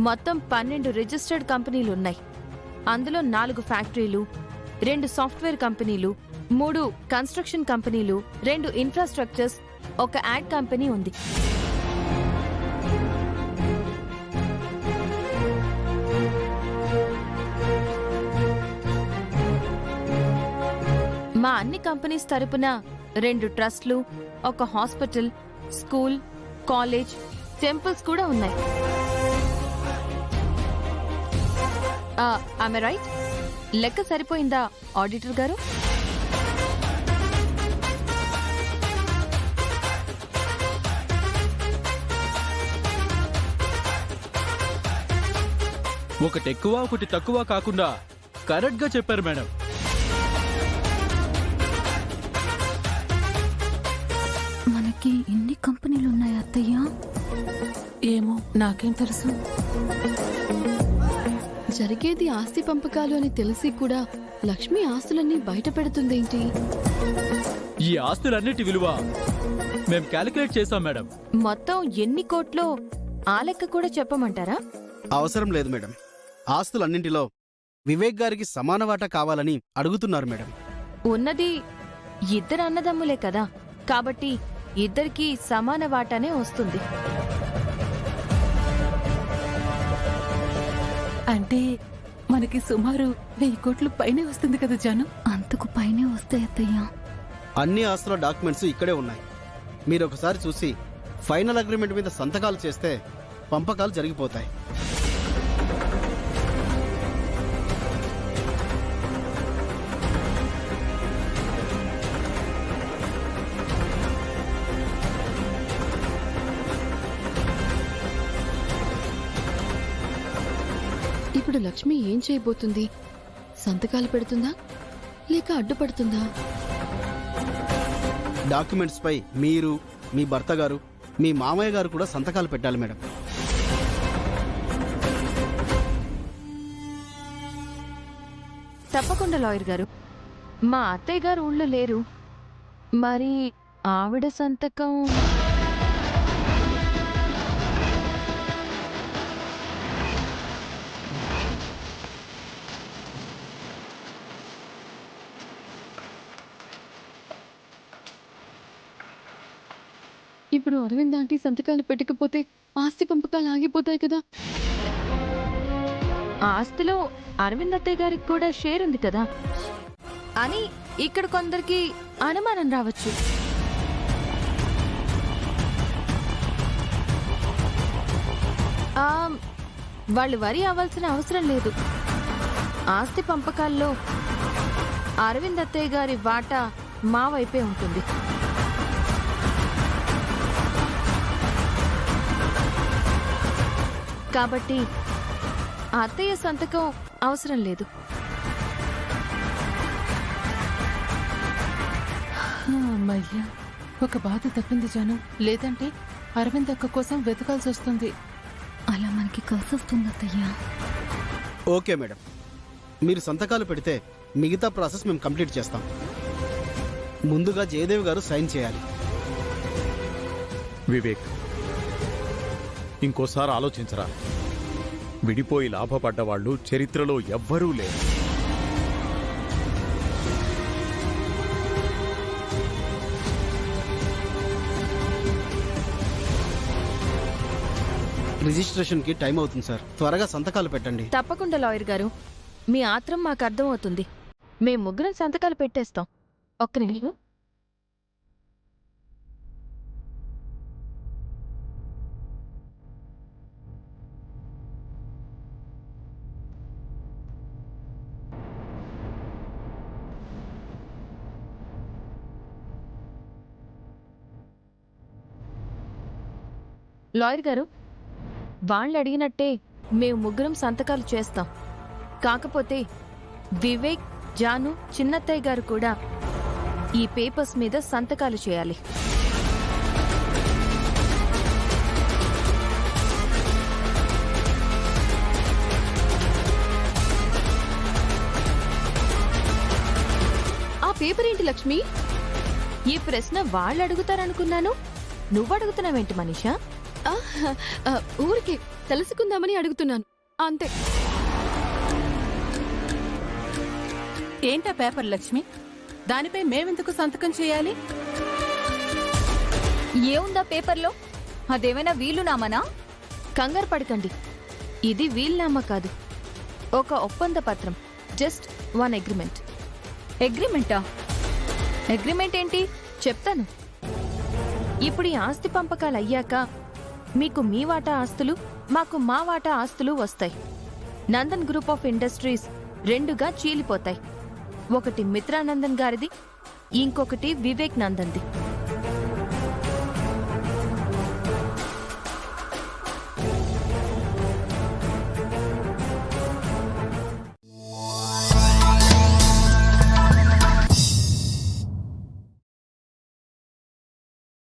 మొత్తం 12 రిజిస్టర్డ్ కంపెనీలున్నాయి. అందులో 4 ఫ్యాక్టరీలు, 2 సాఫ్ట్వేర్ కంపెనీలు, 3 కన్స్ట్రక్షన్ కంపెనీలు, 2 ఇన్ఫ్రాస్ట్రక్చర్స్, ఒక యాడ్ కంపెనీ ఉంది. మా అన్ని కంపెనీస్ తరపున 2 ట్రస్ట్లు, ఒక హాస్పిటల్, స్కూల్, కాలేజ్, టెంపుల్స్ కూడా ఉన్నాయి. ఆమె రైట్? లెక్క సరిపోయిందా ఆడిటర్ గారు? ఒకటి ఎక్కువ ఒకటి తక్కువ కాకుండా కరెక్ట్ గా చెప్పారు మేడం. మనకి ఎన్ని కంపెనీలు ఉన్నాయి అత్తయ్య? ఏమో, నాకేం తెలుసు. జరిగేది ఆస్తి పంపకాలు అని తెలిసి కూడా లక్ష్మి ఆస్తులన్నీ బయట పెడుతుందేంటి? ఈ ఆస్తులన్నిటి విలువ మేం క్యాలిక్యులేట్ చేసాం మేడం. మొత్తం ఎన్ని కోట్లో ఆ లెక్క కూడా చెప్పమంటారా? అవసరం లేదు మేడం. ఆస్తులన్నింటిలో వివేక్ గారికి సమాన వాటా కావాలని అడుగుతున్నారు మేడం. ఉన్నది 2 అన్నదమ్ములే కదా, కాబట్టి ఇద్దరికీ సమాన వాటానే వస్తుంది. అంటే మనకి సుమారు 1000 కోట్లు పైనే వస్తుంది కదా జాను? అంతకు పైనే వస్తాయి అత్తయ్య. అన్ని ఆస్తుల డాక్యుమెంట్స్ ఇక్కడే ఉన్నాయి. మీరు ఒకసారి చూసి ఫైనల్ అగ్రిమెంట్ మీద సంతకాలు చేస్తే పంపకాలు జరిగిపోతాయి. ఇప్పుడు లక్ష్మి ఏం చేయబోతుంది? సంతకాలు పెడుతుందా లేక అడ్డుపడుతుందా? డాక్యుమెంట్స్ పై మీరు, మీ భర్త గారు, మీ మామయ్య గారు కూడా సంతకాలు పెట్టాలి మేడం. తప్పకుండా లాయర్ గారు. మా అత్తయ్య గారు ఊళ్ళో లేరు, మరి ఆవిడ సంతకం? ఇప్పుడు అరవింద్ ఆంటీ సంతకాలు పెట్టకపోతే ఆస్తి పంపకాలు ఆగిపోతాయి కదా. ఆస్తిలో అరవింద్ అత్తయ్య గారికి కూడా షేర్ ఉంది కదా అని ఇక్కడ కొందరికి అనుమానం రావచ్చు. వాళ్ళు వరి అవ్వాల్సిన అవసరం లేదు. ఆస్తి పంపకాల్లో అరవింద్ అత్తయ్య గారి వాటా మా వైపే ఉంటుంది. కాబట్టి అత్తయ్య సంతకం అవసరం లేదు. అమ్మయ్యా, ఒక బాధ తప్పింది జాను. లేదంటే అరవింద్ అక్క కోసం వెతకాల్సి వస్తుంది. అలా మనకి కలిసి వస్తుంది అత్తయ్య. ఓకే మేడం, మీరు సంతకాలు పెడితే మిగతా ప్రాసెస్ మేము కంప్లీట్ చేస్తాం. ముందుగా జయదేవ్ గారు సైన్ చేయాలి. వివేక్, ఇంకోసారి ఆలోచించరా. విడిపోయి లాభపడ్డవాళ్లు చరిత్రలో ఎవ్వరూ లేరు. రిజిస్ట్రేషన్ కి టైం అవుతుంది సార్, త్వరగా సంతకాలు పెట్టండి. తప్పకుండా లాయర్ గారు, మీ ఆత్రం మాకు అర్థం అవుతుంది. మేం ముగ్గురం సంతకాలు పెట్టేస్తాం. ఒక్క నిమిషం. లాయర్ గారు, వాళ్ళు అడిగినట్టే మేము ముగ్గురం సంతకాలు చేస్తాం. కాకపోతే వివేక్, జాను, చిన్నత్తయ్య గారు కూడా ఈ పేపర్స్ మీద సంతకాలు చేయాలి. ఆ పేపర్ ఏంటి లక్ష్మి? ఈ ప్రశ్న వాళ్ళు అడుగుతారనుకున్నాను, నువ్వు అడుగుతున్నావేంటి మనీషా? ఊరికే తెలుసుకుందామని అడుగుతున్నాను అంతే. ఏంటా పేపర్ లక్ష్మి? దానిపై మేమెందుకు సంతకం చేయాలి? ఏముందా పేపర్లో? అదేమైనా వీలునామానా? కంగారు పడకండి, ఇది వీల్నామా కాదు, ఒక ఒప్పంద పత్రం. Just 1 agreement. అగ్రిమెంటా? అగ్రిమెంట్ ఏంటి? చెప్తాను. ఇప్పుడు ఈ ఆస్తి పంపకాలు అయ్యాక మీకు మీ వాటా ఆస్తులు, మాకు మా వాటా ఆస్తులు వస్తాయి. నందన్ గ్రూప్ ఆఫ్ ఇండస్ట్రీస్ 2గా చీలిపోతాయి. ఒకటి మిత్రానందన్ గారిది, ఇంకొకటి వివేక్ నందన్ది.